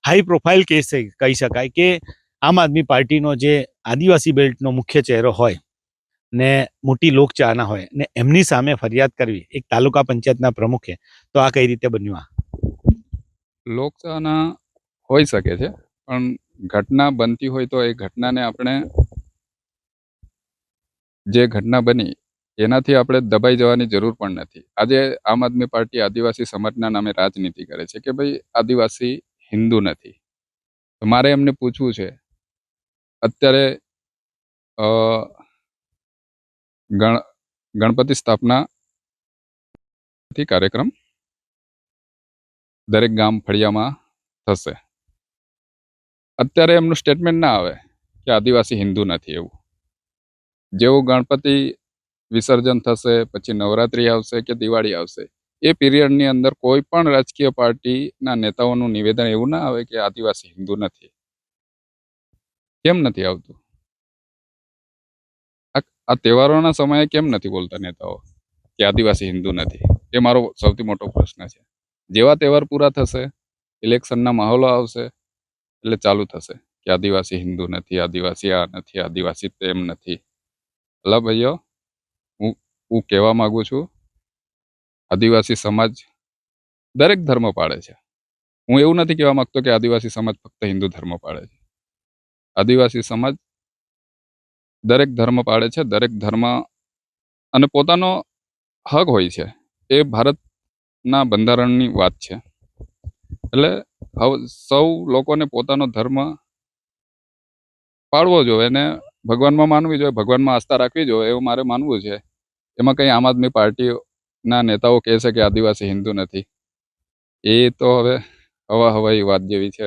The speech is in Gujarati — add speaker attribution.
Speaker 1: હાઈ પ્રોફાઇલ કેસ કહી શકાય કે આમ આદમી પાર્ટીનો જે આદિવાસી બેલ્ટનો મુખ્ય ચહેરો હોય ને મોટી લોકચાહના હોય ને એમની સામે ફરિયાદ કરવી એક તાલુકા પંચાયતના પ્રમુખે, તો આ કઈ રીતે બન્યું?
Speaker 2: લોકચાહના હોઈ શકે છે, પણ ઘટના બનતી હોય તો એ ઘટનાને આપણે, જે ઘટના બની એનાથી આપણે દબાઈ જવાની જરૂર પણ નથી. આજે આમ આદમી પાર્ટી આદિવાસી સમાજના નામે રાજનીતિ કરે છે કે ભાઈ આદિવાસી હિન્દુ નથી. તો મારે એમને પૂછવું છે, અત્યારે ગણપતિ સ્થાપના કાર્યક્રમ દરેક ગામ ફળિયામાં થશે. અત્યારે એમનું સ્ટેટમેન્ટ ના આવે કે આદિવાસી હિન્દુ નથી. એવું જેવું ગણપતિ વિસર્જન થશે, પછી નવરાત્રી આવશે કે દિવાળી આવશે, એ પીરિયડની અંદર કોઈ પણ રાજકીય પાર્ટીના નેતાઓનું નિવેદન એવું ના આવે કે આદિવાસી હિન્દુ નથી. કેમ નથી આવતું? આ તહેવારોના સમયે કેમ નથી બોલતા નેતાઓ કે આદિવાસી હિન્દુ નથી? એ મારો સૌથી મોટો પ્રશ્ન છે. જેવા તહેવાર પૂરા થશે, ઇલેક્શનના માહોલો આવશે, એટલે ચાલુ થશે કે આદિવાસી હિન્દુ નથી, આદિવાસી આ નથી, આદિવાસી તેમ નથી. અલા ભાઈઓ, હું કહેવા માંગુ છું, આદિવાસી સમાજ દરેક ધર્મ પાળે છે. હું એવું નથી કહેવા માંગતો કે આદિવાસી સમાજ ફક્ત હિન્દુ ધર્મ પાળે છે. આદિવાસી સમાજ દરેક ધર્મ પાળે છે. દરેક ધર્મ અને પોતાનો હક હોય છે. એ ભારતના બંધારણની વાત છે. એટલે હવે સૌ લોકોને પોતાનો ધર્મ પાળવો જોઈએ ને ભગવાનમાં માનવી જોઈએ, ભગવાનમાં આસ્થા રાખવી જોઈએ, એવું મારે માનવું છે. એમાં કંઈ આમ આદમી પાર્ટીના નેતાઓ કહે છે કે આદિવાસી હિન્દુ નથી, એ તો હવે હવા હવાઈ વાત જેવી છે.